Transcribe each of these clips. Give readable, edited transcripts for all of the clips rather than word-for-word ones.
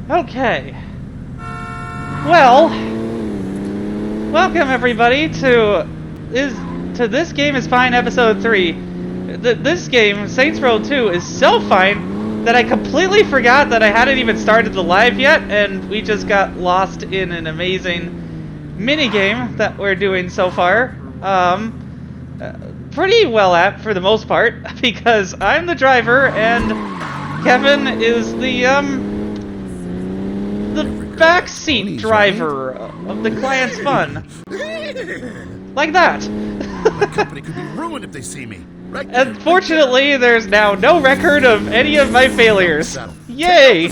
Okay. Well, welcome everybody to This Game Is Fine Episode 3. This game, Saints Row 2, is so fine that I completely forgot that I hadn't even started the live yet, and we just got lost in an amazing minigame that we're doing so far. Pretty well at, for the most part, because I'm the driver, and Kevin is the backseat driver of the client's fun. Like that. My company could be ruined if they see me. Right. Unfortunately, there's now no record of any of my failures. Yay!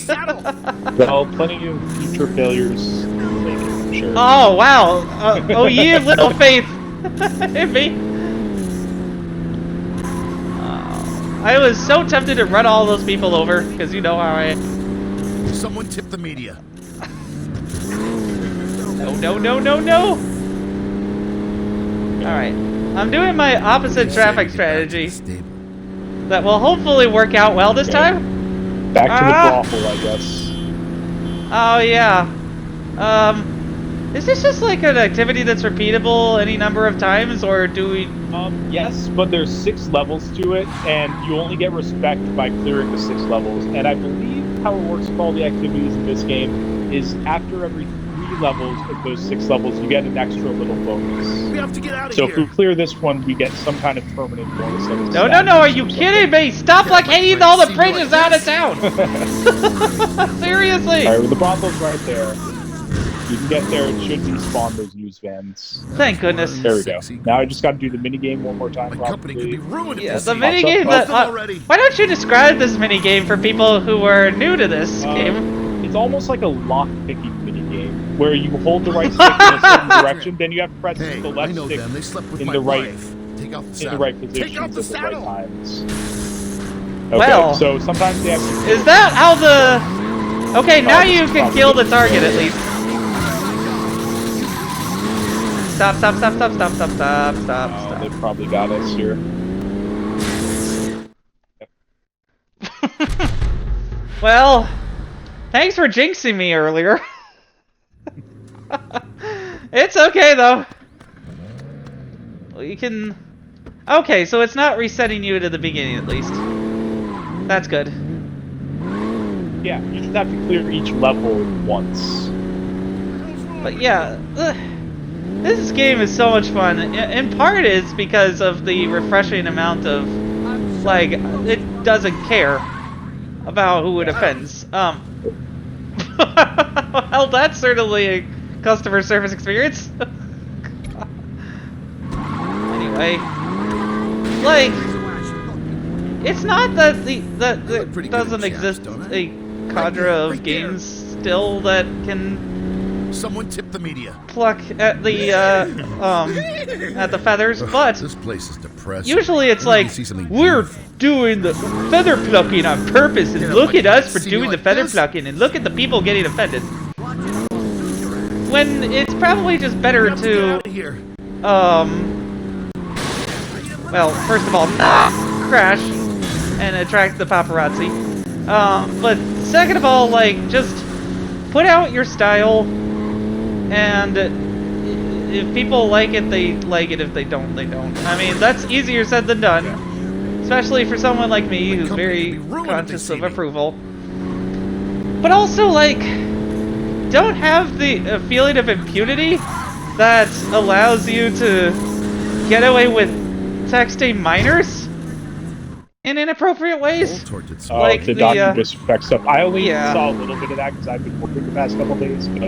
Well, plenty of future failures, I'm sure. Oh, wow. Oh, ye of little faith in me. I was so tempted to run all those people over, because you know how I... Someone tip the media. No, no, no, no, no! Alright. I'm doing my opposite traffic strategy that will hopefully work out well this time. Back to the brothel, I guess. Oh, yeah. Is this just like an activity that's repeatable any number of times, or do we... Yes, but there's 6 levels to it, and you only get respect by clearing the 6 levels. And I believe how it works with all the activities in this game is after every 3 levels of those 6 levels, you get an extra little bonus. We have to get out of So here. if we clear this one, we get some kind of permanent bonus. No, no, no, are you kidding me? Stop blockading all the bridges out of town! Seriously! Alright, well, the brothel's right there. You can get there, it should respawn those news vans. Thank goodness. There we go. Now I just got to do the minigame one more time. My company could be ruined if Yeah, they the see me. minigame that... already. why don't you describe this minigame for people who are new to this game? It's almost like a lock-picking minigame, where you hold the right stick in a certain direction, then you have to press Hey, the I left know stick them. They slept with in my the right wife. Take off the in saddle. the right Take positions off at the the right saddle. times. Okay, Well, so sometimes they have to... Is that how the... Okay, now you can kill the target at least. Stop, stop, stop, stop, stop, stop, stop, stop, Oh, stop. they probably got us here. Well, thanks for jinxing me earlier. It's okay, though. You can... Okay, so it's not resetting you to the beginning, at least. That's good. Yeah, you just have to clear each level once. But yeah, this game is so much fun. In part it's because of the refreshing amount of, like, it doesn't care about who it offends. Well, that's certainly a customer service experience. Anyway, like, it's not that that doesn't exist a cadre of games still that can Someone tip the media. pluck at the feathers, but This place is depressing. usually it's I need like, to see something we're beautiful. doing the feather plucking on purpose, and Yeah, look like at us for see doing like the feather this? plucking, and look at the people getting offended. When it's probably just better We have to get to, out of here. well, first of all, crash and attract the paparazzi. But second of all, like, just put out your style, and if people like it, they like it. If they don't, they don't. I mean, that's easier said than done, especially for someone like me who's very conscious of approval. But also, like, don't have the feeling of impunity that allows you to get away with texting minors in inappropriate ways. Oh, Like the the, document disrespect stuff. I only yeah. saw a little bit of that because I've been working the past couple days, but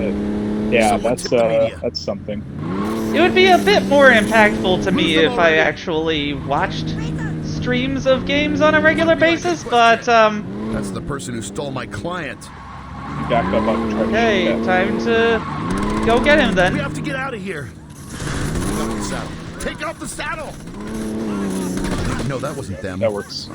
yeah, Someone tip the media. that's something. It would be a bit more impactful to me if I actually watched streams of games on a regular basis, but, That's the person who stole my client. You back up on the okay, time to go get him We then. have to get out of here. Take off the saddle. Take off the saddle. No, that wasn't them. That works.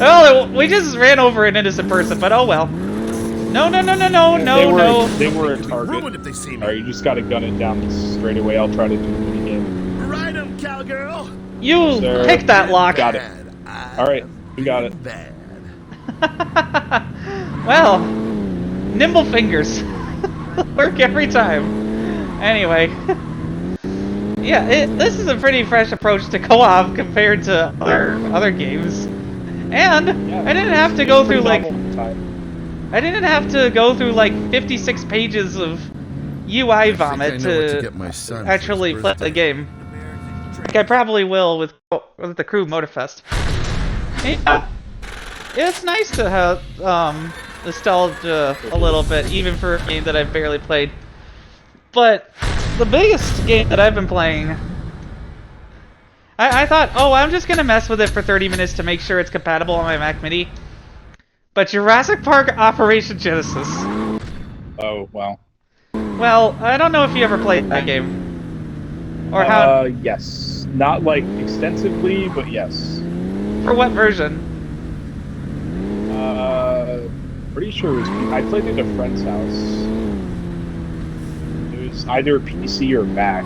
Oh, we just ran over an innocent person, but oh well. No, no, no, no, no, no, They no. were a Ruined target. if they see me. Alright, you just gotta gun it down straight away. I'll try to do the minigame. Ride 'em, cowgirl. You Sir. pick that lock. Got it. Alright, we got it. Bad. Well, Nimble fingers. Work every time. Anyway. Yeah, this is a pretty fresh approach to co-op compared to other games. And Yeah, I didn't have to go through like... novel at the time. I didn't have to go through like 56 pages of UI vomit I know what to to get my son for actually his play the birthday. game. Like I probably will with the Crew Motorfest. Yeah. It's nice to have nostalgia a little bit, even for a game that I've barely played. But the biggest game that I've been playing, I thought, oh, I'm just gonna mess with it for 30 minutes to make sure it's compatible on my Mac Mini. But Jurassic Park Operation Genesis. Oh, wow. Well, I don't know if you ever played that game. Or how... Yes. Not, like, extensively, but yes. For what version? Pretty sure it was... I played it at a friend's house. It was either PC or Mac,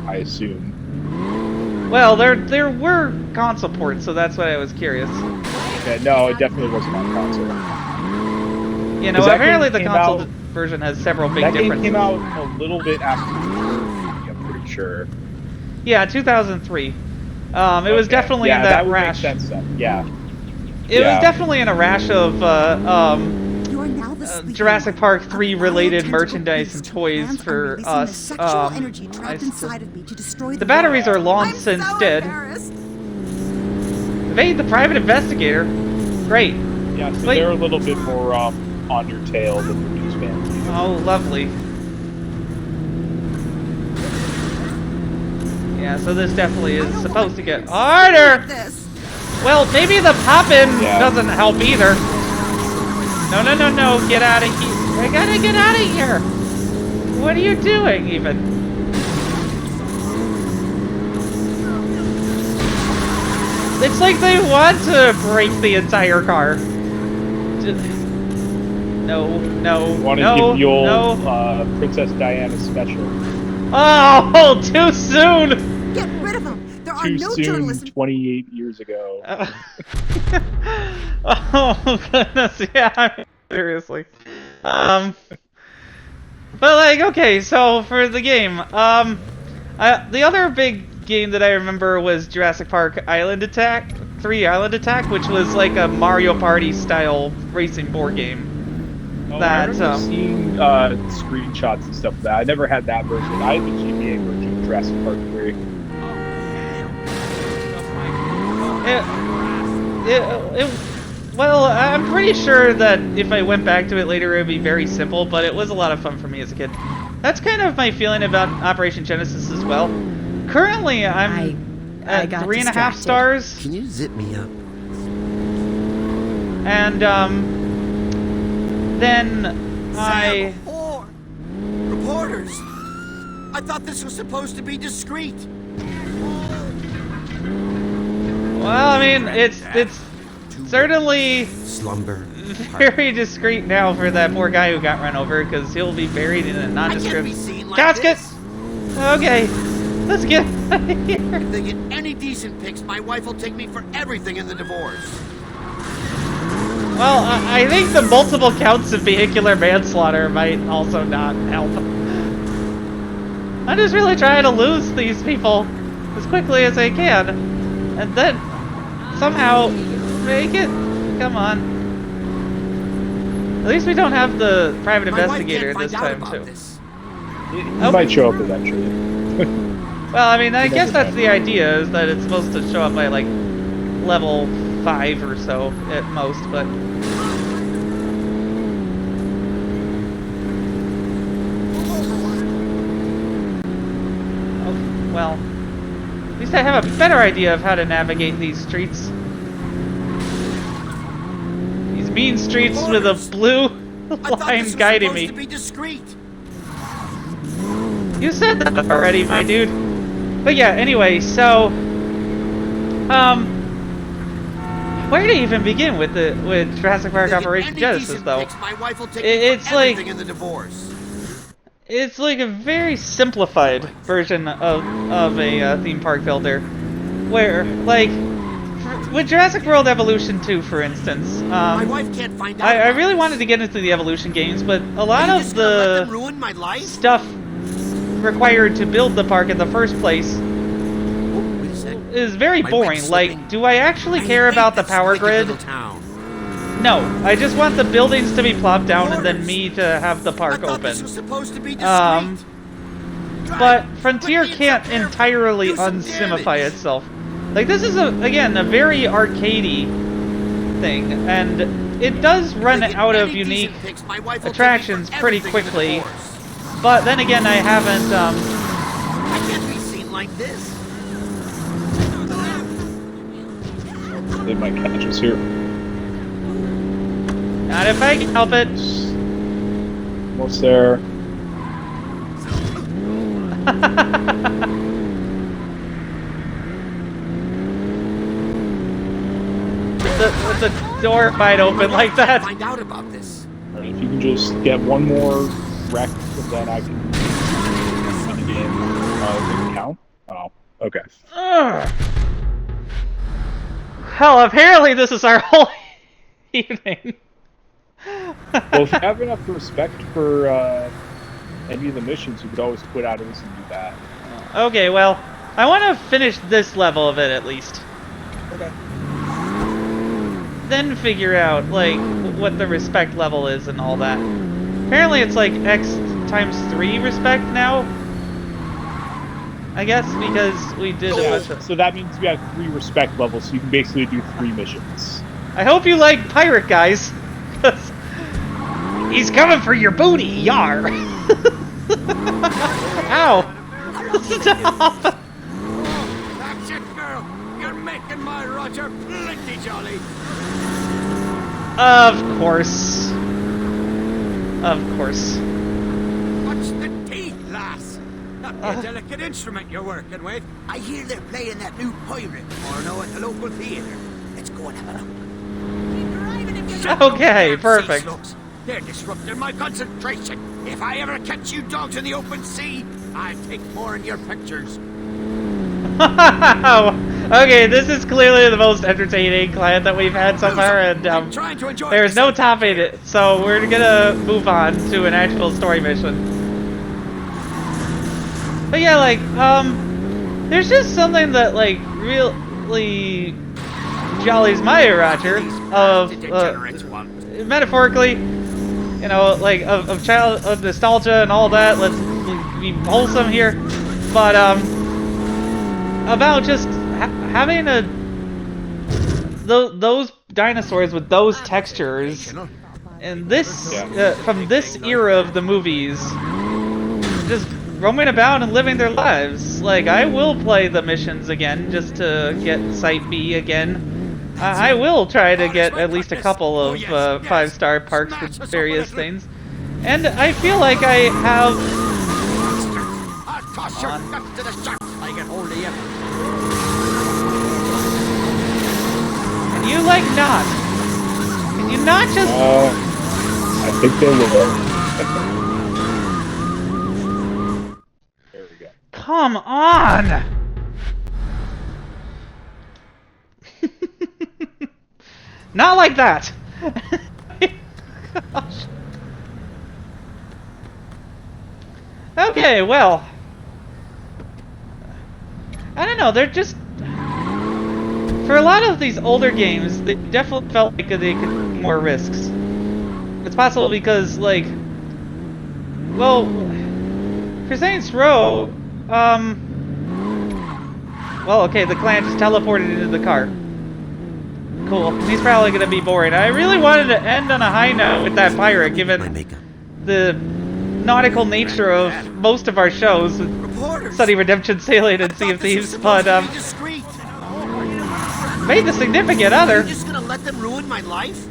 I assume. Well, there were console ports, so that's why I was curious. Okay, no, it definitely wasn't on console. You know, apparently the console version has several big differences. That game came out a little bit after the movie, I'm pretty sure. Yeah, 2003. It was definitely in that rash. Make sense then. Yeah. It was definitely in a rash of Jurassic Park 3 related merchandise and toys for us. The batteries are long since dead. Evade the private investigator. Great. Yeah, so they're a little bit more on your tail than the news fans. Oh, lovely. Yeah, so this definitely is supposed to get harder. Well, maybe the poppin' doesn't help either. No, no, no, no, get out of here. I gotta get out of here. What are you doing, even? It's like they want to break the entire car. No, no, want to give the old Princess Diana special. Oh, too soon! Get rid of them! There are Too no soon, journalists. 28 years ago. Oh goodness, yeah, I mean, seriously. But like, okay, so for the game, the other big game that I remember was Jurassic Park Island Attack, 3 Island Attack, which was like a Mario Party style racing board game. Oh, I remember seeing screenshots and stuff of that. I never had that version. I had the GBA version of Jurassic Park 3. Well, I'm pretty sure that if I went back to it later, it would be very simple, but it was a lot of fun for me as a kid. That's kind of my feeling about Operation Genesis as well. Currently, I'm at 3.5 stars. Can you zip me up? And, then I... Reporters! I thought this was supposed to be discreet. Well, I mean, it's certainly Slumber. very discreet now for that poor guy who got run over, because he'll be buried in a nondescript casket. Okay, let's get out of here. If they get any decent pics, my wife will take me for everything in the divorce. Well, I think the multiple counts of vehicular manslaughter might also not help. I'm just really trying to lose these people as quickly as I can, and then somehow make it. Come on. At least we don't have the private investigator this time, too. He might show up eventually. Well, I mean, I guess that's the idea, is that it's supposed to show up by, like, level 5 or so at most, but... Oh, well, at least I have a better idea of how to navigate these streets. These mean streets with a blue line guiding me. You said that already, my dude. But yeah, anyway, so... where to even begin with Jurassic Park Operation Genesis, though? It's like... It's like a very simplified version of a theme park builder. Where, like... with Jurassic World Evolution 2, for instance, My wife can't find out. I about really this. wanted to get into the Evolution games, but a Are lot you of just gonna let them the ruin my life? stuff required to build the park in the first place Oh, wait a sec. is very My boring. wing's Like, slipping. do I actually I care hate about the this power wicked grid? little town. No, I just want the buildings to be plopped down and then Orders. me to have the I park thought this was open. supposed to be discreet. But Drive, Frontier quickly can't inside there. entirely Do some unsimify damage. itself. Like, this is, again, a very arcadey thing, and it does run If I get out of any unique decent pics, my wife will take me attractions for pretty everything in the quickly. divorce. But then again, I haven't, I can't be seen like this. They might catch us here. not if I can help it. Almost there. With the door wide open like that. Find out about this. All right, if you can just get one more wreck, then I can win the game. Does it count? Oh, okay. Ugh. Hell, apparently this is our whole evening. Well, if you have enough respect for any of the missions, you could always quit out of this and do that. Okay, well, I want to finish this level of it at least. Okay. Then figure out, like, what the respect level is and all that. Apparently it's like X times 3 respect now. I guess because we did a bunch of... So that means we have 3 respect levels, so you can basically do 3 missions. I hope you like pirate guys. 'Cause he's coming for your booty, yar. Ow. Stop. That's it, girl. You're making my Roger plenty jolly. Of course. Of course. Watch the teeth, lass. Not a delicate instrument you're working with. I hear they're playing that new pirate porno at the local theater. Let's go and have a look. Okay, perfect. Sea slugs. They're disrupting my concentration. If I ever catch you dogs in the open sea, I'll take more in your pictures. Wow. Okay, this is clearly the most entertaining client that we've had so far, and I'm trying to enjoy there's no myself. topping it. So we're gonna move on to an actual story mission. But yeah, like, there's just something that like really jollies my Roger of metaphorically, you know, like of childhood nostalgia and all that. Let's be wholesome here, but about just having those dinosaurs with those textures and this from this era of the movies, just roaming about and living their lives. Like, I will play the missions again just to get Site B again. I will try to get at least a couple of 5-star parks with various things. And I feel like I have... I'll toss your guts to the sharks if I get hold of you. Can you, like, not? Can you not just... I think they will. There we go. Come on! Not like that! Gosh. Okay, well... I don't know, they're just... For a lot of these older games, they definitely felt like they could take more risks. It's possible because, like... Well... For Saints Row, well, okay, the clan just teleported into the car. Cool. He's probably gonna be boring. I really wanted to end on a high note with that pirate, given the nautical nature of most of our shows. Sunny Redemption, Sailing, and Sea of Thieves, but, made the significant other. Are you just gonna let them ruin my life?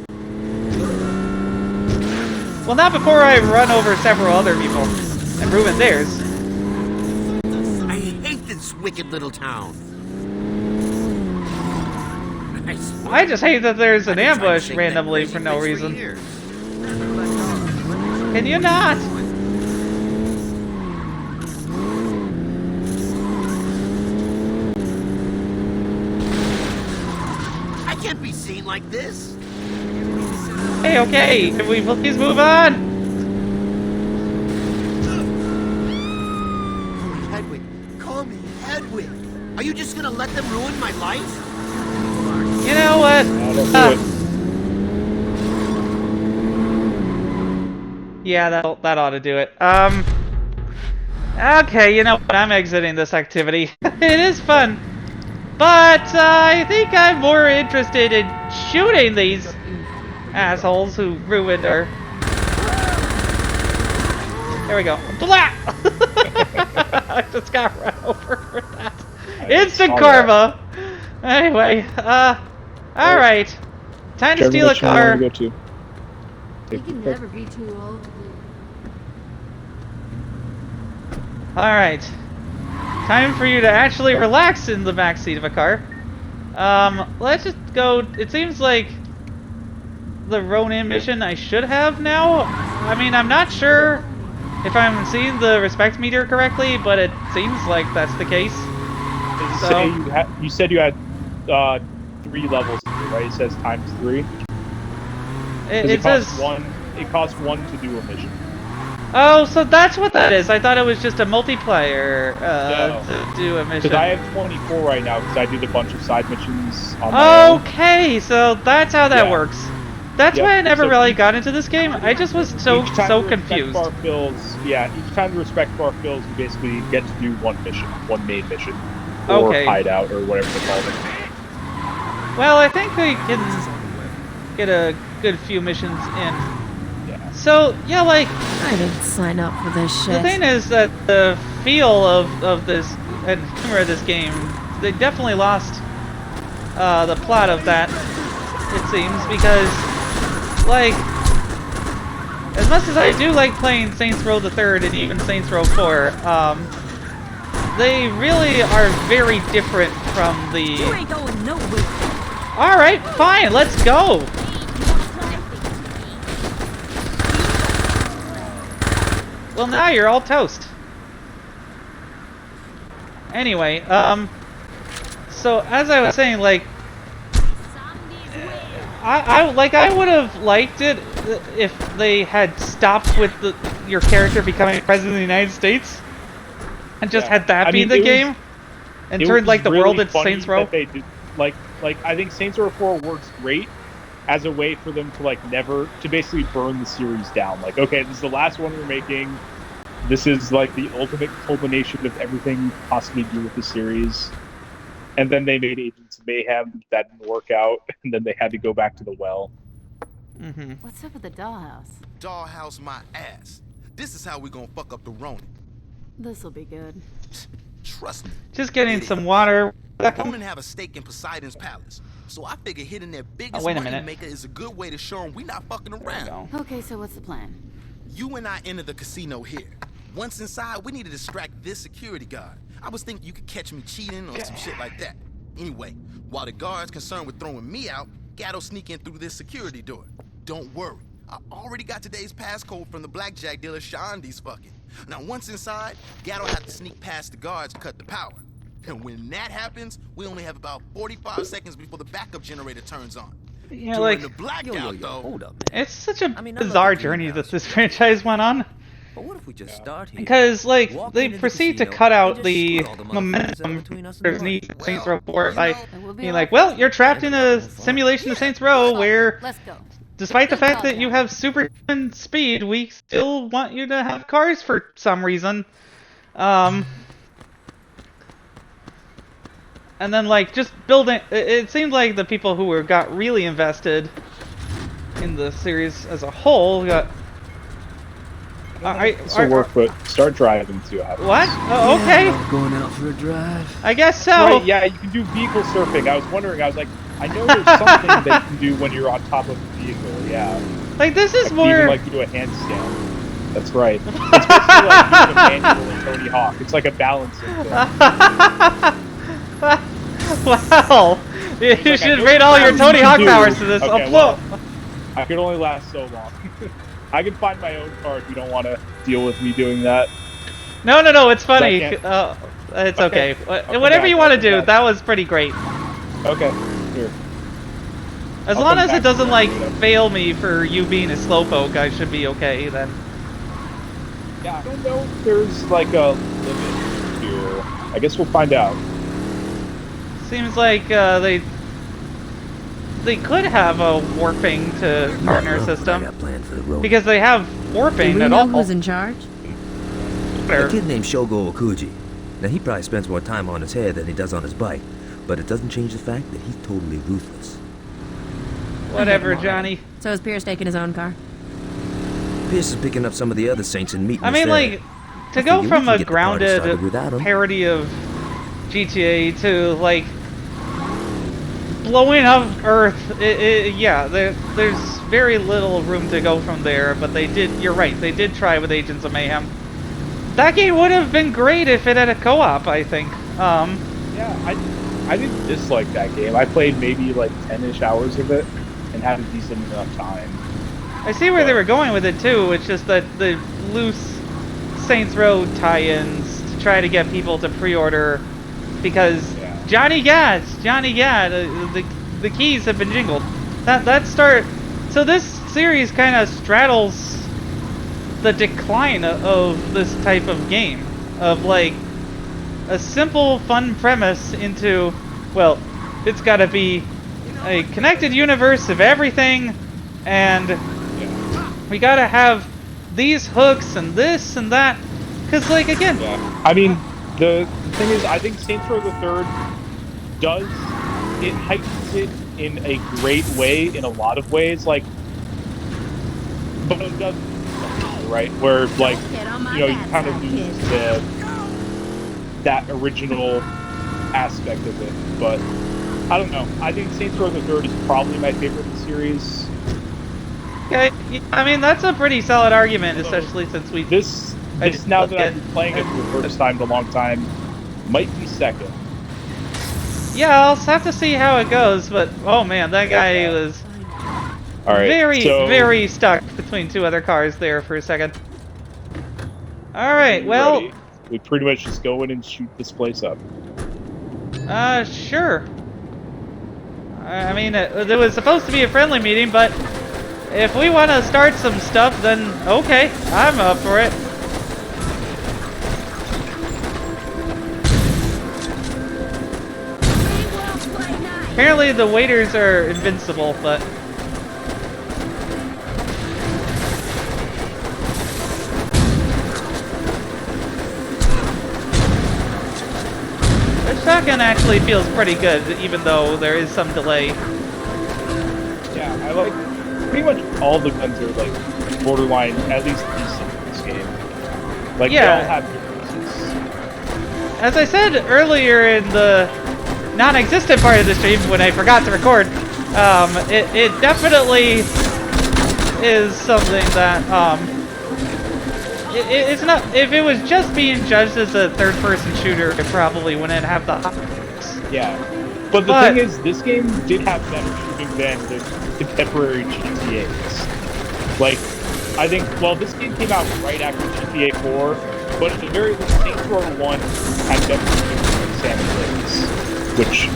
Well, not before I run over several other people and ruin theirs. I hate this wicked little town. I just hate that there's an I've been trying to ambush shake that randomly crazy for no place reason. years. Can you not? this? Hey, okay, can we please move on? Hedwig, call me Hedwig. Are you just gonna let them ruin my life? You know what? Don't do it. Yeah, that ought to do it. Okay, you know what? I'm exiting this activity. It is fun, but I think I'm more interested in shooting these assholes who ruined our. There we go. Blah! I just got run over for that. Instant karma. Anyway, all right. Time to steal a car. Go to. You can never be too old. Alright. Time for you to actually relax in the backseat of a car. Let's just go. It seems like the Ronin mission I should have now. I mean, I'm not sure if I'm seeing the respect meter correctly, but it seems like that's the case. So, You said you had 3 levels, right? It says ×3. it says it costs 1 to do a mission. Oh, so that's what that is. I thought it was just a multiplayer to do a mission. Because I have 24 right now because I did a bunch of side missions on my own. Okay, so that's how that works. That's why I never really got into this game. I just was so confused. Each time the respect bar fills, you basically get to do one mission, one main mission, or hideout, or whatever they call it. Well, I think we can get a good few missions in. Yeah. So, yeah, like... I didn't sign up for this shit. The thing is that the feel of this, and humor of this game, they definitely lost the plot of that, it seems, because, like, as much as I do like playing Saints Row the Third and even Saints Row 4, they really are very different from the... You ain't going nowhere. Alright, fine, let's go! Well, now you're all toast. Anyway, so as I was saying, like, I would have liked it if they had stopped with your character becoming president of the United States and just had that be the game and turned like the world into Saints Row. They did, like I think Saints Row 4 works great as a way for them to basically burn the series down. Like, okay, this is the last one we're making. This is like the ultimate culmination of everything you possibly do with the series. And then they made Agents of Mayhem. That didn't work out, and then they had to go back to the well. Mm-hmm. What's up with the dollhouse? Dollhouse my ass. This is how we gonna fuck up the Ronin. This'll be good. Trust me. Just getting some water. Ronin have a stake in Poseidon's palace, so I figure hitting their biggest money maker is a good way to show them we not fucking around. Okay, so what's the plan? You and I enter the casino here. Once inside, we need to distract this security guard. I was thinking you could catch me cheating or some shit like that. Anyway, while the guard's concerned with throwing me out, Gatto'll sneak in through this security door. Don't worry, I already got today's passcode from the blackjack dealer Shandy's fucking. Now once inside, Gatto'll have to sneak past the guards and cut the power. And when that happens, we only have about 45 seconds before the backup generator turns on. Yeah, during like, the blackout, though. Hold up, man. it's such a bizarre journey that this franchise went on. But what if we just start here? Because, like, Walk they into the proceed to casino cut out and just the shoot all the motherfuckers momentum between us and there's the need money. Saints Row 4 by We'll be being all like, right. well, you're trapped in a simulation of Saints Row where, Let's go. despite the fact that you have superhuman speed, we still want you to have cars for some reason. And then, like, just building... It seemed like the people who got really invested in the series as a whole got... This will work, but start driving too. What? Oh, okay. I'm going out for a drive. I guess so. Right, yeah, you can do vehicle surfing. I was wondering, I was like, I know there's something that you can do when you're on top of a vehicle, yeah. Like, this is I can more... even, like, do a handstand. That's right. It's basically like doing a manual in Tony Hawk. It's like a balancing thing. Wow. You should rate all your Tony Hawk powers to this. Okay, Upload. well, I could only last so long. I can find my own car if you don't want to deal with me doing that. No, it's funny. It's okay. Whatever you want to do, that was pretty great. Okay, here. As I'll long come as back it doesn't to like that later. fail me for you being a slowpoke, I should be okay then. Yeah, I don't know if there's like a limit here. I guess we'll find out. Seems like they could have a warping to partner I system got planned for the road. because they have Do warping we at know all. who's in charge? A kid named Shogo Okuji. Now, he probably spends more time on his head than he does on his bike, but it doesn't change the fact that he's totally ruthless. Whatever, Johnny. So is Pierce taking his own car? Pierce is picking up some of the other saints and meeting I mean, like, to go figure we from can a get the party grounded started without him. parody of GTA to, like, blowing up Earth, yeah, there's very little room to go from there, but they did, you're right, they did try with Agents of Mayhem. That game would have been great if it had a co-op, I think. Yeah, I didn't dislike that game. I played maybe like 10-ish hours of it and had a decent enough time. I see where they were going with it too. It's just that the loose Saints Row tie-ins to try to get people to pre-order because Johnny Gad, the keys have been jingled. So this series kind of straddles the decline of this type of game, of like a simple, fun premise into, well, it's got to be a connected universe of everything, and we gotta have these hooks and this and that, because, like, again... Yeah. I mean, the thing is, I think Saints Row the Third it heightens it in a great way in a lot of ways, like, but it doesn't, right? Where, like, you know, you kind of lose that original aspect of it, but I don't know. I think Saints Row the Third is probably my favorite in the series. Okay, I mean, that's a pretty solid argument, especially since we... This now that I've been playing it for the first time in a long time, might be second. Yeah, I'll have to see how it goes, but, oh man, that guy was very stuck between two other cars there for a second. Alright, well... Ready? We pretty much just go in and shoot this place up. Sure. I mean, it was supposed to be a friendly meeting, but if we want to start some stuff, then okay, I'm up for it. Apparently the waiters are invincible, but... The shotgun actually feels pretty good, even though there is some delay. Yeah, I like... Pretty much all the guns are, like, borderline, at least decent in this game. Like, they all have differences. As I said earlier in the non-existent part of the stream when I forgot to record, it definitely is something that, it's not, if it was just being judged as a third-person shooter, it probably wouldn't have the hooks. Yeah. But the thing is, this game did have better shooting than the contemporary GTAs. Like, I think, well, this game came out right after GTA 4, but at the very least, Saints Row 1 had better shooting than San Andreas, which,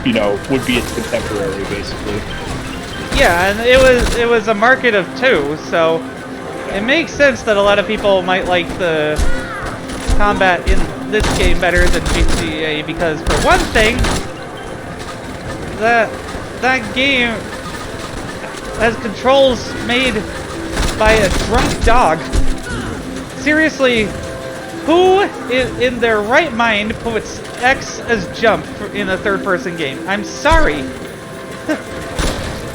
you know, would be its contemporary, basically. Yeah, and it was a market of two, so it makes sense that a lot of people might like the combat in this game better than GTA, because for one thing, that game has controls made by a drunk dog. Seriously, who in their right mind puts X as jump in a third-person game? I'm sorry.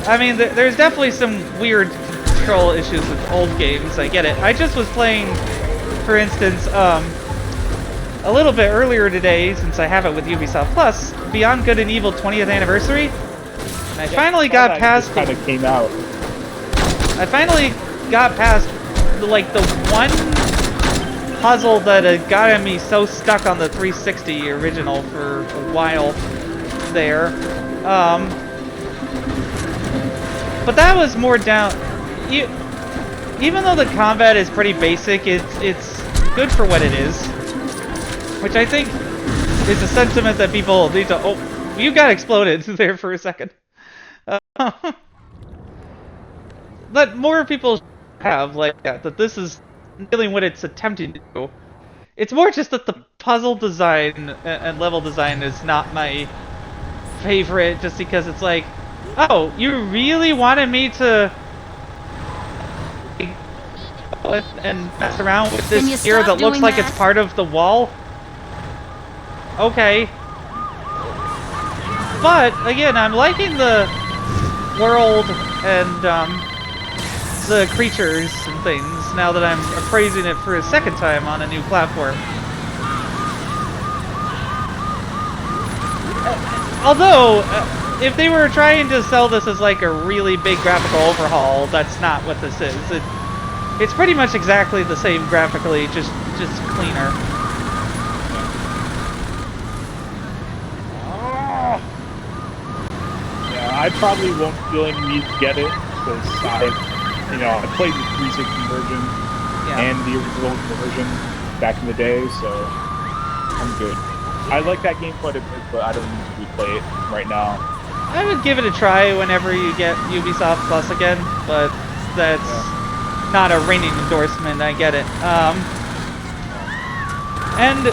I mean, there's definitely some weird control issues with old games, I get it. I just was playing, for instance, a little bit earlier today, since I have it with Ubisoft Plus, Beyond Good and Evil 20th Anniversary, and I finally got past... kind of came out. I finally got past, like, the one puzzle that had gotten me so stuck on the 360 original for a while there. But that was more down... Even though the combat is pretty basic, it's good for what it is. Which I think is a sentiment that people need to... Oh, you got exploded there for a second. that more people have like that this is really what it's attempting to do. It's more just that the puzzle design and level design is not my favorite, just because it's like, oh, you really wanted me to and mess around with Can you this gear stop that looks doing like that? it's part of the wall? Okay. But, again, I'm liking the world and, the creatures and things now that I'm appraising it for a second time on a new platform. Although, if they were trying to sell this as like a really big graphical overhaul, that's not what this is. It's pretty much exactly the same graphically, just cleaner. Yeah, I probably won't feel any need to get it because I played the 360 version and the original version back in the day, so I'm good. I like that game quite a bit, but I don't need to replay it right now. I would give it a try whenever you get Ubisoft Plus again, but that's not a ringing endorsement, I get it. And,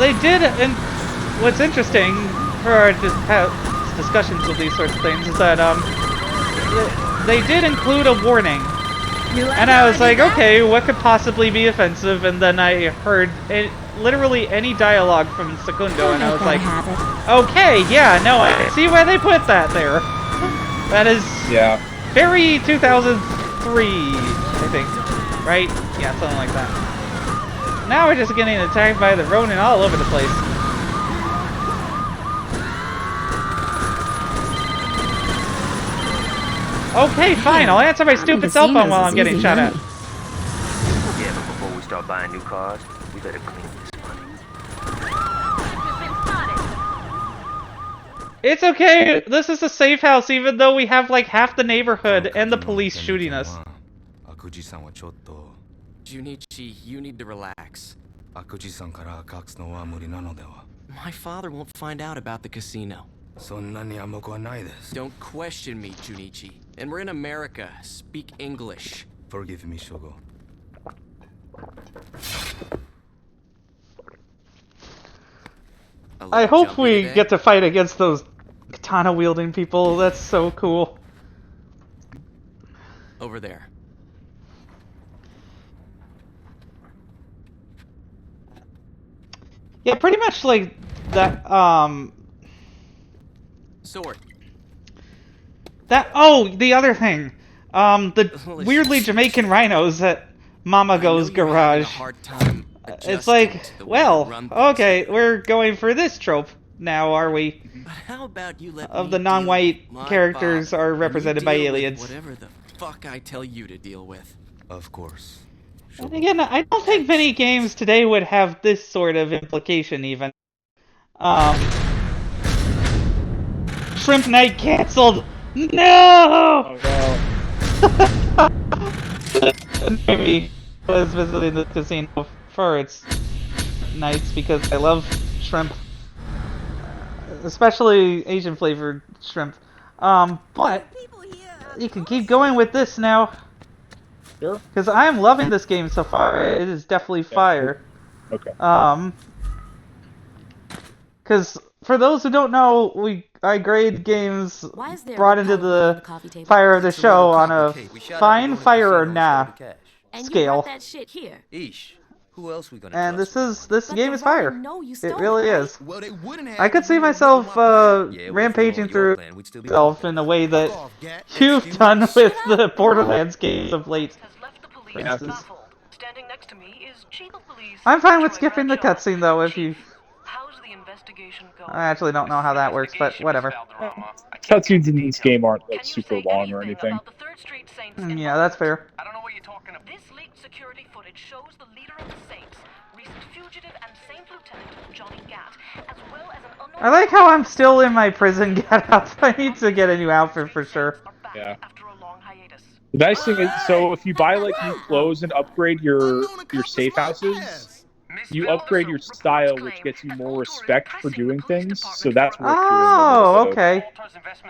they did, and what's interesting for our discussions with these sorts of things is that, they did include a warning. And I was like, okay, what could possibly be offensive? And then I heard literally any dialogue from Secundo, and I was like, okay, yeah, no, I see why they put that there. That is very 2003, I think, right? Yeah, something like that. Now we're just getting attacked by the Ronin all over the place. Okay, fine, I'll answer my stupid cell phone while I'm getting shot at. Yeah, but before we start buying new cars, we better clean this money. It's okay, this is a safe house even though we have like half the neighborhood and the police shooting us. Junichi, you need to relax. My father won't find out about the casino. Don't question me, Junichi. And we're in America. Speak English. Forgive me, Shogo. I hope we get to fight against those katana-wielding people. That's so cool. Over there. Yeah, pretty much like that, Sword. The other thing. The weirdly Jamaican rhinos at Mama Go's garage. It's like, well, okay, we're going for this trope now, are we? But how about you let Of me the non-white deal with my characters father, are and represented you by deal with aliens. Whatever the fuck I tell you to deal with. Of course. And again, I don't think many games today would have this sort of implication even. Shrimp Night cancelled! No! Oh no. Maybe I was visiting the casino for its nights because I love shrimp. Especially Asian flavored shrimp. But you can keep going with this now. Sure. Because I am loving this game so far. It is definitely fire. Okay. Because for those who don't know, I grade games Why is there brought a into power on the the coffee table? fire of the show on a Okay, we shot fine, everyone at the fire, or casino nah and stole the cash. And you scale. brought that shit here. Eesh. Who else we gonna And trust? this But game the is fire. Ronin know you It stole really it, right? is. Well, they wouldn't have. I could if see you would've myself built my plan. Yeah, well, if it rampaging were your through plan, we'd still be myself in a way that Fuck off, Gat. you've Excuse done me. with the Borderlands games of late. Has left the police Yeah. baffled. Standing next to me is Chief of Police. I'm fine with Troy skipping the Bradshaw. cutscene though if you... Chief, how's the investigation going? I actually don't know how that works, but whatever. Cutscenes in this game aren't Can like you super say long or anything anything. about the Third Street Saints Yeah, that's fair. I don't know what you're talking about. This leaked security footage shows the leader of the Saints, recent fugitive and Saint Lieutenant Johnny Gat, as well as an unknown... I like how I'm still in my prison get-up. I need to get a new outfit for sure. Yeah. After a long hiatus. The nice thing is, so if you buy like new clothes and upgrade your safe houses, you upgrade your style, which gets you more respect for doing things. So that's worth doing. Oh, okay.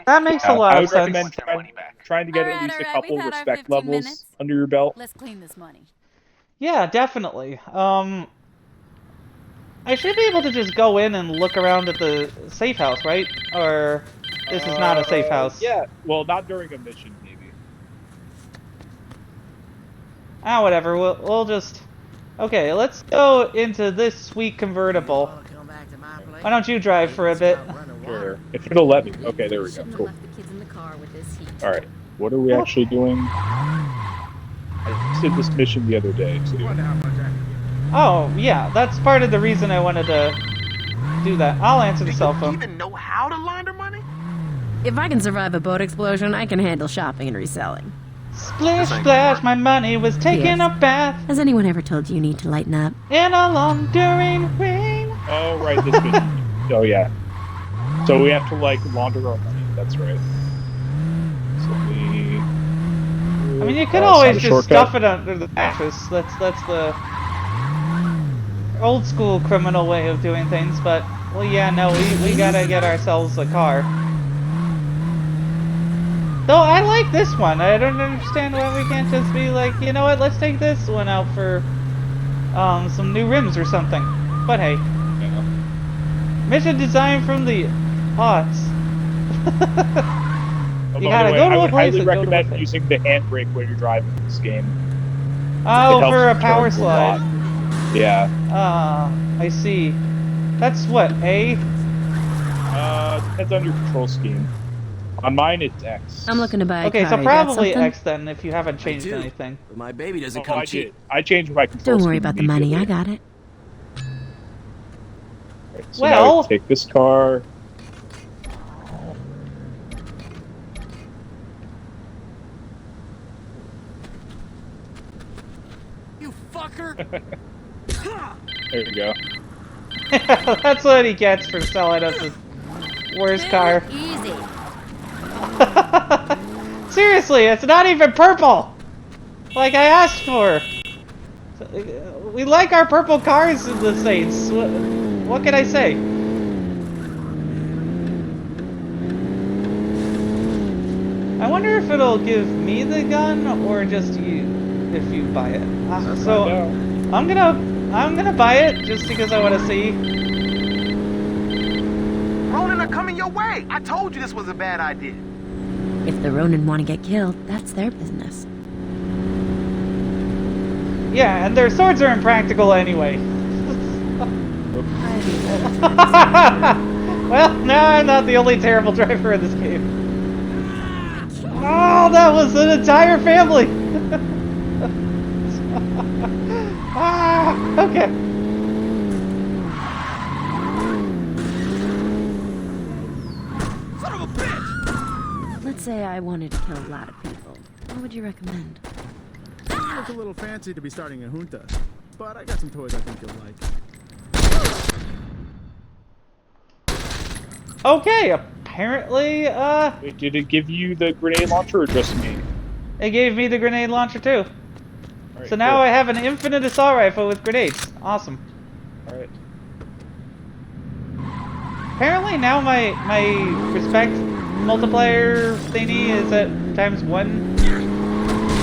That makes a lot I of would sense. recommend trying to get at least a couple respect levels under your belt. Let's clean this money. Yeah, definitely. I should be able to just go in and look around at the safe house, right? Or this is not a safe house. Yeah, well, not during a mission, maybe. Ah, whatever. We'll just. Okay, let's go into this sweet convertible. Why don't you drive for a bit? Sure. If it'll let me. Okay, there we go. Shouldn't have Cool. left the kids in the car with this heat. All right. What are we actually doing? I just did this mission the other day too. Oh, yeah, that's part of the reason I wanted to do that. I'll answer the cell phone. Even know how to launder money? If I can survive a boat explosion, I can handle shopping and reselling. Splish splash, my money was taking a bath Has anyone ever told you you need to lighten up? in a laundering rain. Oh, right, this mission. Oh, yeah. So we have to, like, launder our money. That's right. So we... I mean, you could it's always not a just shortcut. stuff it under the mattress. That's the old school criminal way of doing things. But well, yeah, no, we gotta get ourselves a car. Though I like this one. I don't understand why we can't just be like, you know what? Let's take this one out for some new rims or something. But hey, Yeah. mission design from the aughts. Oh, You by gotta the way, go to I a would place highly and go to a recommend place. using the handbrake when you're driving this game. Oh, It helps for a you power turn a lot. slide. Yeah. I see. That's what, A? Depends on your control scheme. On mine, it's X. I'm looking to buy a Okay, car. so You got probably something? X then, if you haven't changed do. anything. But my baby doesn't Oh, come I cheap. did. I changed my control Don't worry scheme about the money, I immediately. got it. Right, so now Well- we take this car. You fucker! There you go. That's what he gets for selling us his worst car. Easy. Seriously, it's not even purple! Like I asked for! We like our purple cars in the Saints. What can I say? I wonder if it'll give me the gun or just you if you buy it. So I'm gonna buy it just because I want to see. Ronin are coming your way. I told you this was a bad idea. If the Ronin want to get killed, that's their business. Yeah, and their swords are impractical anyway. Well, now I'm not the only terrible driver in this game. Oh, that was an entire family! Okay. Son of a bitch! Let's say I wanted to kill a lot of people. What would you recommend? You look a little fancy to be starting a junta, but I got some toys I think you'll like. Okay, apparently, Wait, did it give you the grenade launcher or just me? it gave me the grenade launcher too. Alright, So now cool. I have an infinite assault rifle with grenades. Awesome. Alright. Apparently now my respect multiplier thingy is at ×1.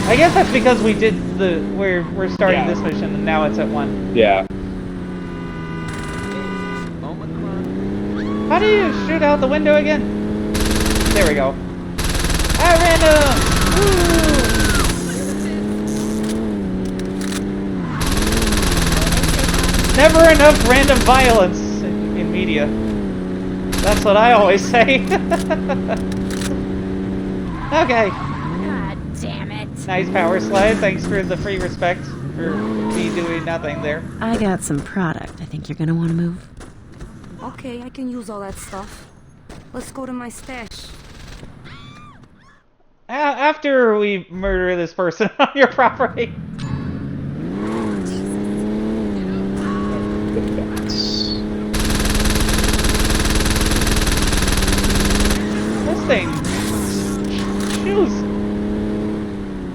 I guess that's because we did we're starting Yeah. this mission and now it's at 1. Yeah. How do you shoot out the window again? There we go. Ah, random! Woo! Never enough random violence in media. That's what I always say. Okay. God damn it. Nice power slide. Thanks for the free respect for me doing nothing there. I got some product I think you're gonna want to move. Okay, I can use all that stuff. Let's go to my stash. After we murder this person on your property. This thing shoots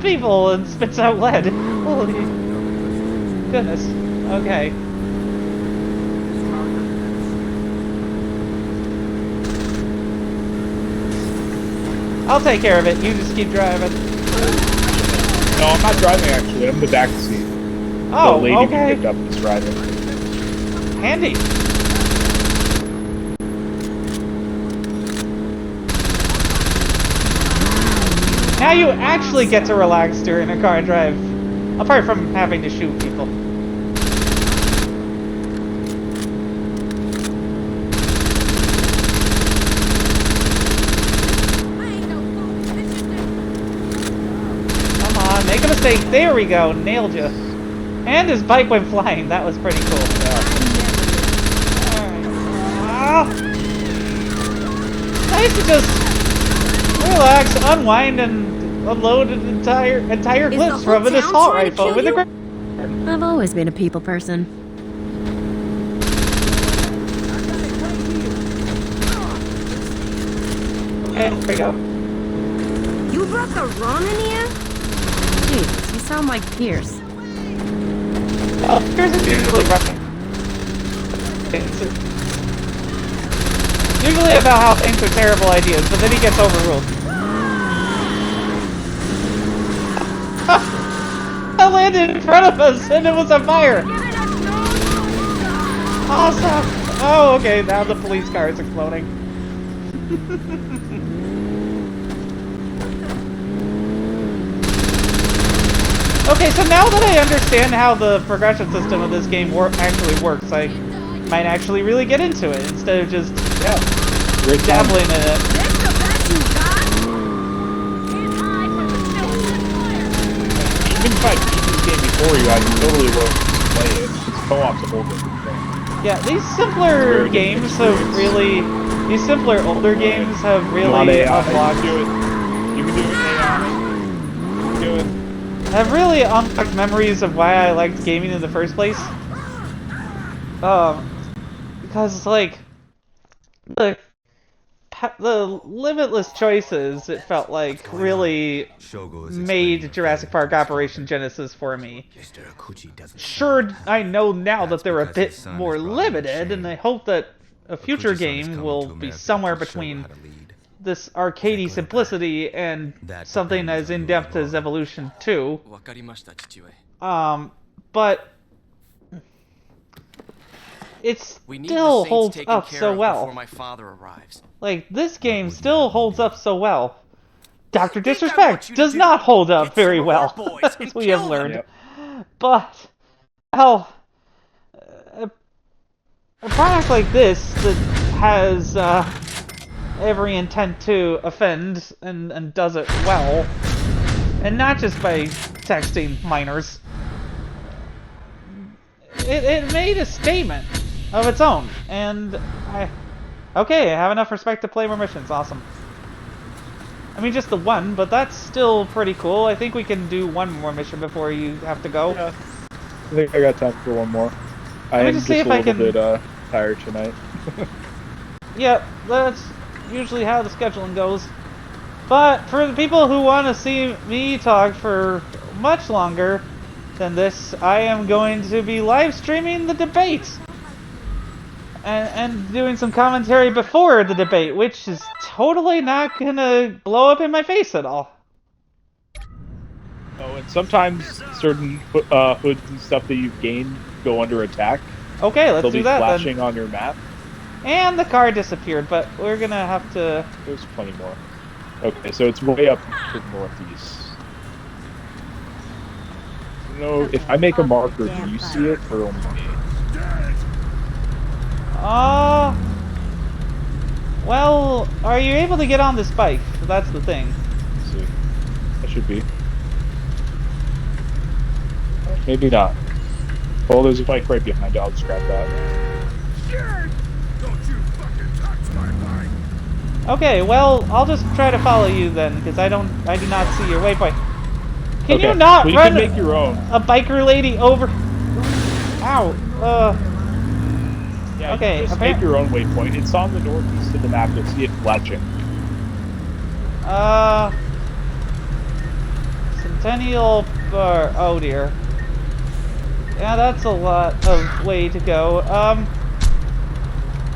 people and spits out lead. Holy goodness. Okay. I'll take care of it. You just keep driving. No, I'm not driving actually. I'm in the back seat. Oh, the lady okay. we picked up is driving. Handy. Now you actually get to relax during a car drive, apart from having to shoot people. Come on, make a mistake. There we go. Nailed you. And his bike went flying. That was pretty cool. Alright. Nice to just relax, unwind, and unload an entire clips from an assault rifle with a. I've always been a people person. Okay, there we go. You brought the rum in here? Jesus, you sound like Pierce. Oh, Pierce is usually rushing. It's usually about how things are terrible ideas, but then he gets overruled. I landed in front of us and it was on fire! Awesome! Oh, okay, now the police car is exploding. Okay, so now that I understand how the progression system of this game actually works, I might actually really get into it instead of just dabbling in it. Even if I beat this game before you, I totally will play it. It's co-op's a whole different thing. Yeah, these simpler games have really, these simpler older games have really unlocked. You can do it AI. Do it. Have really unlocked memories of why I liked gaming in the first place. Because like the limitless choices, it felt like really made Jurassic Park Operation Genesis for me. Sure, I know now that they're a bit more limited, and I hope that a future game will be somewhere between this arcadey simplicity and something as in-depth as Evolution 2. But it still holds up so well. Like, this game still holds up so well. Dr. Disrespect does not hold up very well, as we have learned. Yep. But, well, a product like this that has every intent to offend and does it well, and not just by texting minors, it made a statement of its own, and okay, I have enough respect to play more missions. Awesome. I mean, just the one, but that's still pretty cool. I think we can do one more mission before you have to go. Yeah. I think I got time for one more. I am just a little bit tired tonight. Yeah, that's usually how the scheduling goes. But for the people who want to see me talk for much longer than this, I am going to be live streaming the debate. And doing some commentary before the debate, which is totally not gonna blow up in my face at all. Oh, and sometimes certain hoods and stuff that you've gained go under attack. Okay, let's do that then. They'll be flashing on your map. And the car disappeared, but we're gonna have to... There's plenty more. Okay, so it's way up to the northeast. You know, if I make a marker, do you see it or only me? Well, are you able to get on this bike? That's the thing. Let's see. I should be. Maybe not. Oh, there's a bike right behind you. I'll just grab that. Don't you fucking touch my bike! Okay, well, I'll just try to follow you then, because I do not see your waypoint. Can you not run can make your own. A biker lady over? Ow. Yeah, okay, just make your own waypoint. It's on the northeast of the map. You'll see it flashing. Centennial Bar. Oh dear. Yeah, that's a lot of way to go.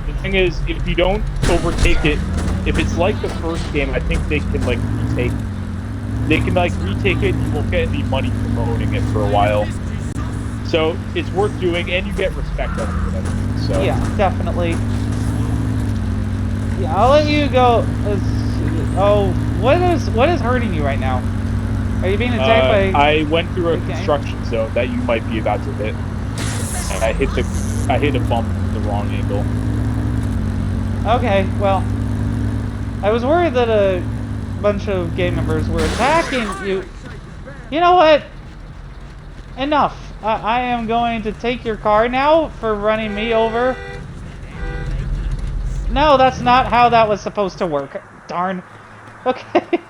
The thing is, if you don't overtake it if it's like the first game, I think they can like retake. They can like retake it. You won't get any money promoting it for a while. So it's worth doing, and you get respect out of it. So yeah, definitely. Yeah, I'll let you go. Oh, what is hurting you right now? Are you being attacked by? I went through a construction zone that you might be about to hit, and I hit a bump at the wrong angle. Okay, well, I was worried that a bunch of gang members were attacking you. You know what? Enough. I am going to take your car now for running me over. No, that's not how that was supposed to work. Darn. Okay.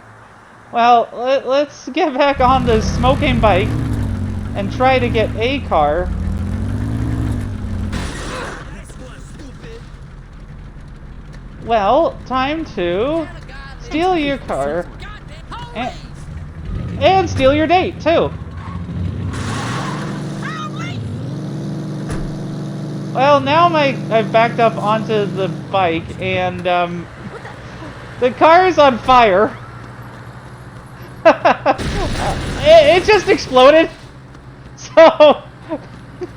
Well, let's get back on the smoking bike and try to get a car. Well, time to steal your car. And steal your date, too. Well, now I've backed up onto the bike, and the car is on fire. It just exploded. So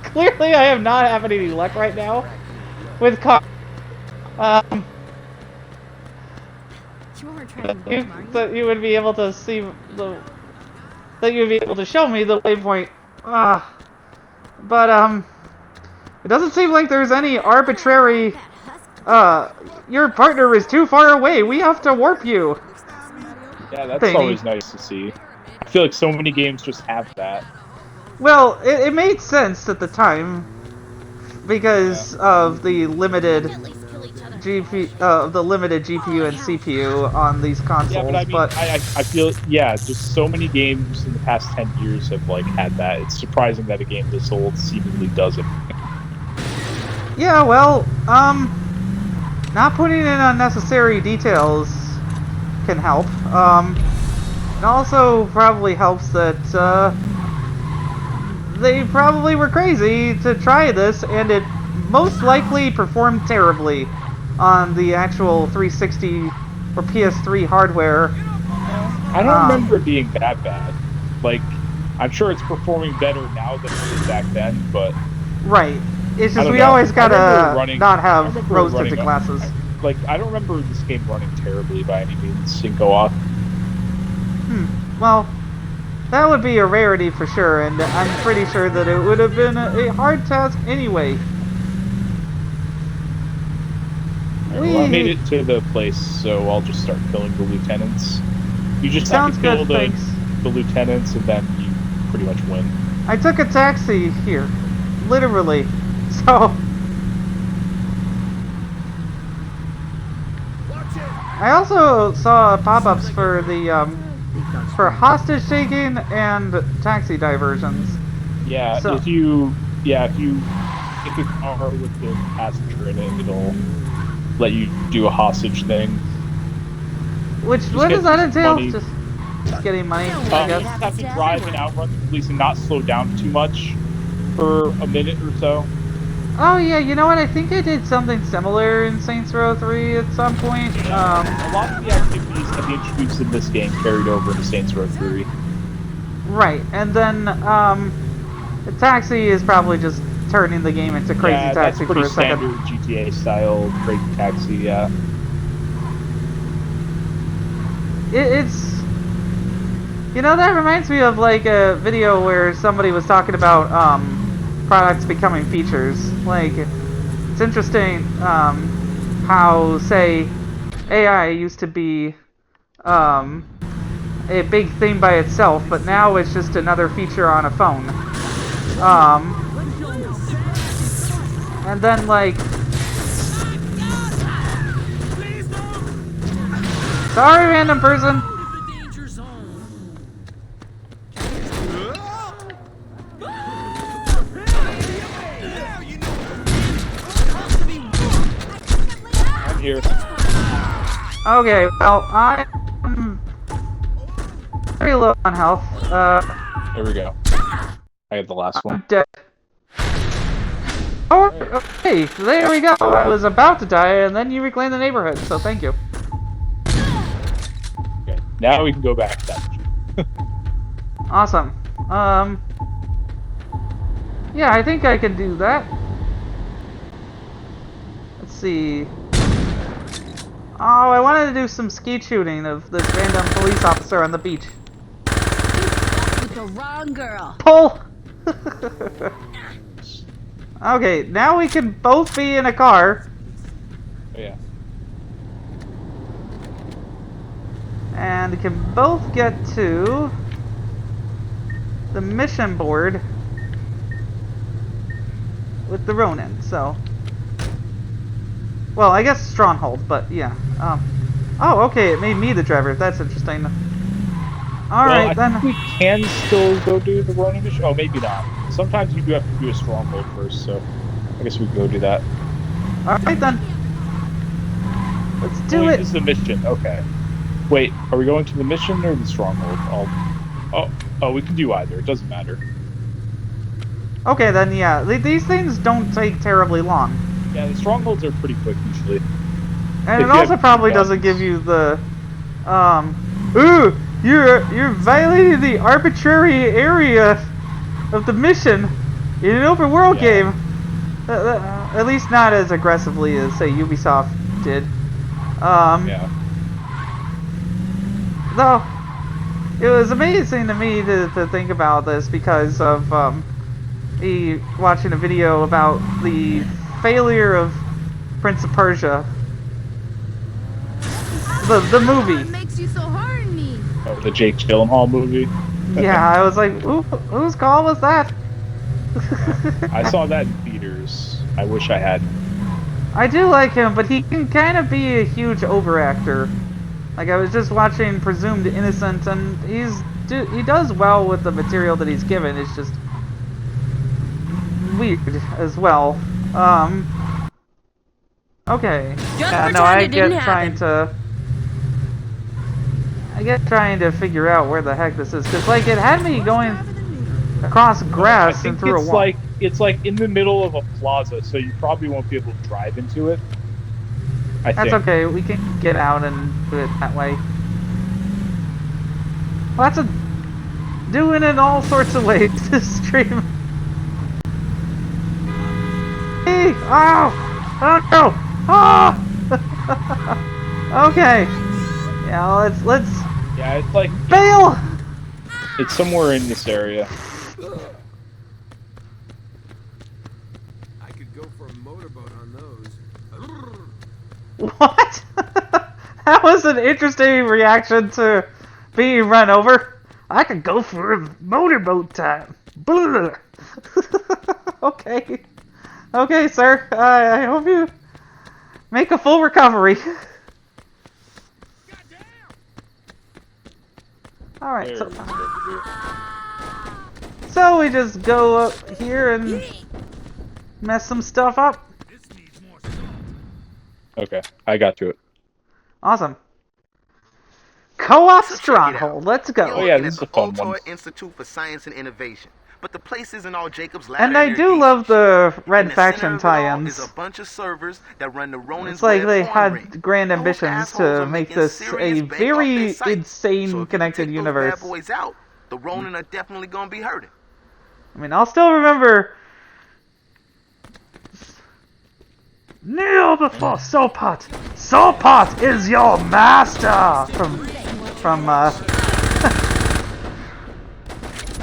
clearly, I am not having any luck right now with car. That you would be able to see that you would be able to show me the waypoint. But it doesn't seem like there's any arbitrary. Your partner is too far away. We have to warp you. Yeah, that's always nice to see. I feel like so many games just have that. Well, it made sense at the time because of the limited GPU and CPU on these consoles. Yeah, but I mean, I feel just so many games in the past 10 years have like had that. It's surprising that a game this old seemingly doesn't. Yeah, well, not putting in unnecessary details can help. It also probably helps that they probably were crazy to try this, and it most likely performed terribly on the actual 360 or PS3 hardware. I don't remember it being that bad. Like, I'm sure it's performing better now than it did back then, but... Right. It's just we always gotta not have rose-tinted glasses. Like, I don't remember this game running terribly by any means in co-op. Well, that would be a rarity for sure, and I'm pretty sure that it would have been a hard task anyway. Well, I made it to the place, so I'll just start killing the lieutenants. You just have to kill the lieutenants, and then you pretty much win. I took a taxi here, literally, so... I also saw pop-ups for the, for hostage taking and taxi diversions. Yeah, so, if you get a car with the passenger in it, it'll let you do a hostage thing. What does that entail? Money. Just getting money, I guess? You have to drive and outrun the police and not slow down too much for a minute or so. Oh yeah, you know what? I think I did something similar in Saints Row 3 at some point. A lot of the activities that they introduced in this game carried over into Saints Row 3. Right, and then the taxi is probably just turning the game into Crazy Taxi for a second. Yeah, that's pretty standard GTA style Crazy Taxi, yeah. It's... You know, that reminds me of like a video where somebody was talking about products becoming features. Like, it's interesting how, say, AI used to be a big thing by itself, but now it's just another feature on a phone. And then, like... Sorry, random person! I'm here. Okay, well, I'm very low on health. There we go. I had the last one. Dead. Oh, okay, there we go. I was about to die, and then you reclaimed the neighborhood, so thank you. Now we can go back to that. Awesome. Yeah, I think I can do that. Let's see. Oh, I wanted to do some skeet shooting of this random police officer on the beach. With the wrong girl. Pull! Okay, now we can both be in a car. Yeah. And can both get to the mission board with the Ronin, so... Well, I guess Stronghold, but yeah. Oh, okay, it made me the driver. That's interesting. Alright, then. I think we can still go do the Ronin mission. Oh, maybe not. Sometimes you do have to do a Stronghold first, so I guess we can go do that. Alright, then. Let's do it. This is the mission. Okay. Wait, are we going to the mission or the Stronghold? Oh, we can do either. It doesn't matter. Okay, then, yeah. These things don't take terribly long. Yeah, the Strongholds are pretty quick usually. And it also probably doesn't give you the, ooh, you're violating the arbitrary area of the mission in an open world game. At least not as aggressively as, say, Ubisoft did. Yeah. Though, it was amazing to me to think about this because of, me watching a video about the failure of Prince of Persia. The movie. What makes you so hard on me? Oh, the Jake Gyllenhaal movie? Yeah, I was like, whose call was that? I saw that in theaters. I wish I had. I do like him, but he can kind of be a huge overactor. Like, I was just watching Presumed Innocent, and he does well with the material that he's given. It's just weird as well. Okay. Just No, I pretend it didn't get trying to figure out where the heck this is, because like it had me going across grass and through a wall. It's like in the middle of a plaza, so you probably won't be able to drive into it. That's okay. We can get out and do it that way. Lots of doing it all sorts of ways to stream. Hey! Oh! Oh no! Oh! Okay. Yeah, let's. Yeah, it's like fail. It's somewhere in this area. I could go for a motorboat on those. What? That was an interesting reaction to being run over. I could go for a motorboat time. Okay. Okay, sir. I hope you make a full recovery. Alright, so we just go up here and mess some stuff up. Okay, I got to it. Awesome. Co-op Stronghold, let's go. Oh yeah, this is a fun one. Institute for Science and Innovation. But the place isn't all Jacob's ladder. And I do love the Red Faction tie-ins. Is a bunch of servers that run the Ronin's it's like they web had ring. grand ambitions to make this a very insane connected universe. Bad boys out, the Ronin are definitely gonna be hurting. I mean, I'll still remember. Kneel before Soulpot. Soulpot is your master.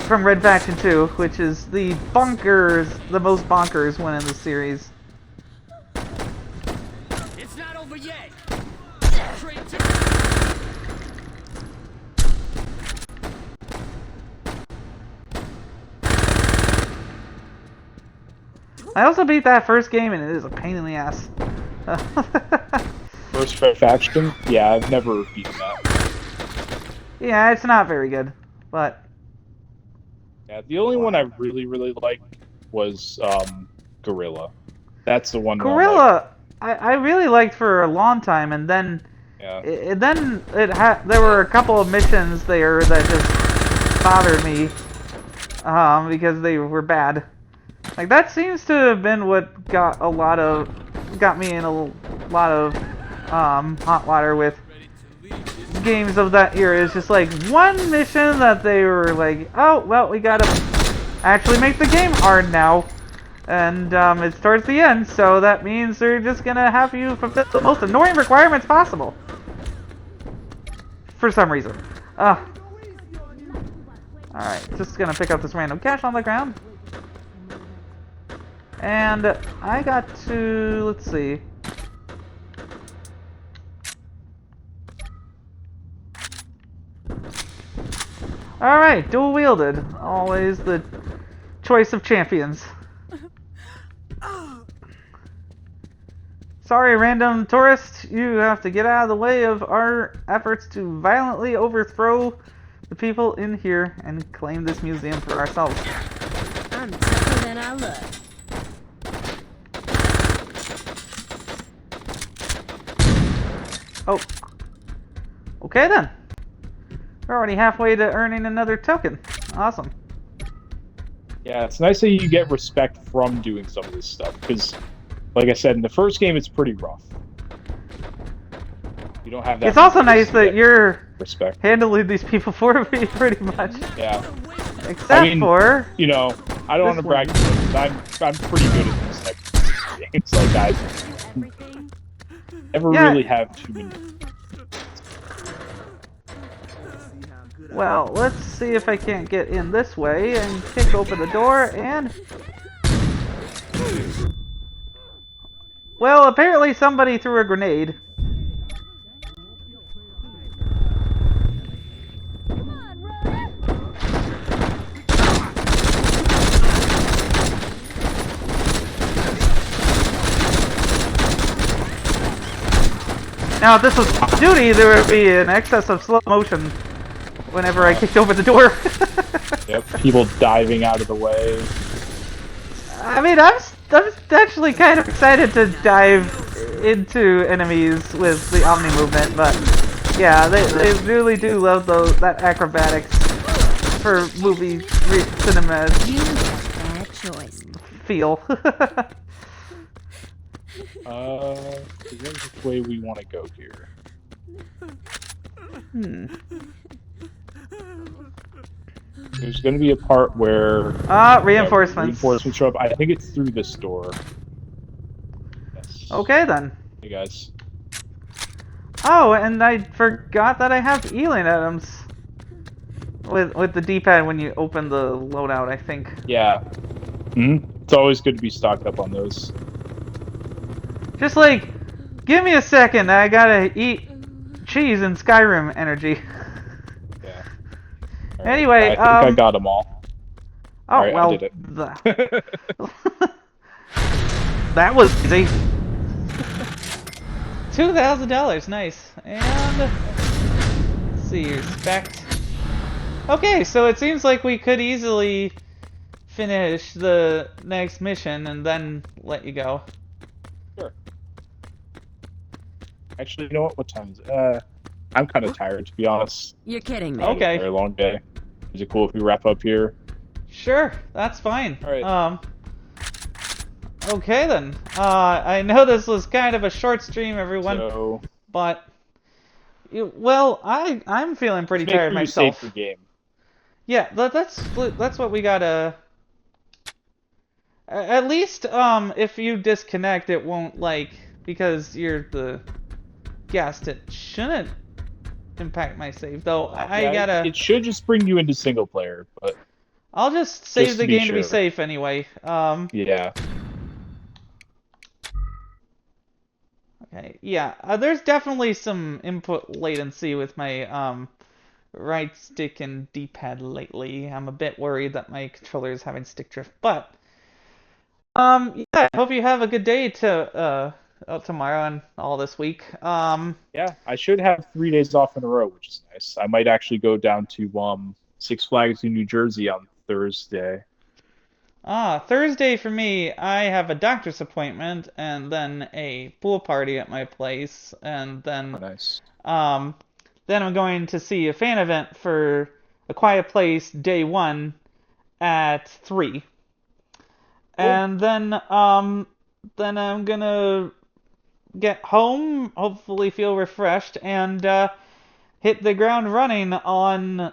From Red Faction 2, which is the most bonkers one in the series. It's not over yet. I also beat that first game, and it is a pain in the ass. First Red Faction? Yeah, I've never beaten that. Yeah, it's not very good, but... Yeah, the only one I really liked was Gorilla. That's the one. Gorilla, I really liked for a long time, and then there were a couple of missions there that just bothered me because they were bad. Like that seems to have been what got me in a lot of hot water with games of that era is just like one mission that they were like, oh, well, we gotta actually make the game hard now. And it's towards the end, so that means they're just gonna have you fulfill the most annoying requirements possible. For some reason. Alright, just gonna pick up this random cash on the ground. And I got to, let's see. Alright, dual wielded. Always the choice of champions. Sorry, random tourist. You have to get out of the way of our efforts to violently overthrow the people in here and claim this museum for ourselves. I'm tougher than I look. Oh. Okay then. We're already halfway to earning another token. Awesome. Yeah, it's nice that you get respect from doing some of this stuff, because, like I said, in the first game, it's pretty rough. You don't have that. It's also nice that you're respect handling these people for me, pretty much. Yeah. Except for, you know, I don't want to brag, but I'm pretty good at these types of games. Like I never really have too many. Well, let's see if I can't get in this way and kick open the door and... Well, apparently somebody threw a grenade. Now, if this was Call of Duty, there would be an excess of slow motion whenever I kicked open the door. Yep, people diving out of the way. I mean, I'm actually kind of excited to dive into enemies with the Omni movement, but yeah, they really do love that acrobatics for movie cinema feel. Is there which way we want to go here? There's going to be a part where reinforcements. Reinforcements show up. I think it's through this door. Yes. Okay then. Hey guys. Oh, and I forgot that I have healing items with the D-pad when you open the loadout, I think. Yeah. It's always good to be stocked up on those. Just like, give me a second. I gotta eat cheese and Skyrim energy. Yeah. Anyway, I think I got them all. Oh, right, well, I did it. That was easy. $2,000, nice. And let's see, respect. Okay, so it seems like we could easily finish the next mission and then let you go. Sure. Actually, you know what? What time is it? I'm kind of tired, to be honest. You're kidding me. Okay. A very long day. Is it cool if we wrap up here? Sure, that's fine. All right. Okay then. I know this was kind of a short stream, everyone, but well, I'm feeling pretty tired myself. Safe game. Yeah, that's what we gotta. At least, if you disconnect, it won't because you're the guest. It shouldn't impact my save, though. I gotta. It should just bring you into single player, but I'll just save the game to be safe anyway. Yeah. Okay. Yeah. There's definitely some input latency with my right stick and D-pad lately. I'm a bit worried that my controller is having stick drift, but yeah. I hope you have a good day tomorrow and all this week. Yeah, I should have 3 days off in a row, which is nice. I might actually go down to Six Flags in New Jersey on Thursday. Thursday for me, I have a doctor's appointment and then a pool party at my place, and then nice. Then I'm going to see a fan event for A Quiet Place Day 1 at 3. Cool. And then I'm gonna get home, hopefully feel refreshed, and hit the ground running on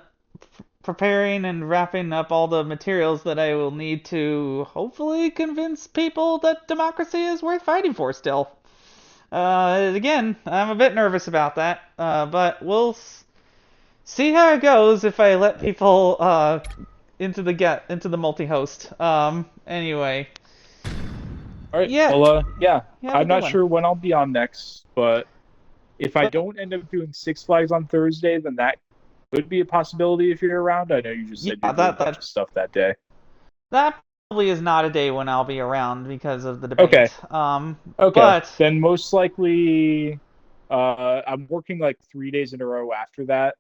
preparing and wrapping up all the materials that I will need to hopefully convince people that democracy is worth fighting for still. Again, I'm a bit nervous about that, but we'll see how it goes if I let people into the multi-host. Anyway. All right. Yeah. Well, yeah. Have a I'm good not one. sure when I'll be on next, but if I don't end up doing Six Flags on Thursday, then that could be a possibility if you're around. I know you just said Yeah, you're doing a bunch of stuff that day. that probably is not a day when I'll be around because of the Okay. debate. Okay. But Then most likely, I'm working like 3 days in a row after that.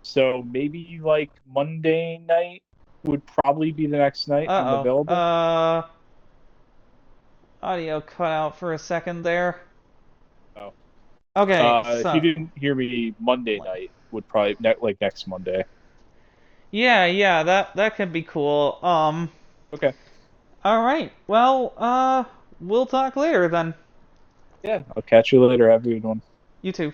So maybe like Monday night would probably be the next night I'm available. Audio cut out for a second there. Oh. Okay, If you didn't hear me, Monday night would probably like next Monday. Yeah, that could be cool. Okay. All right. Well, we'll talk later then. Yeah, I'll catch you later. Have a good one. You too.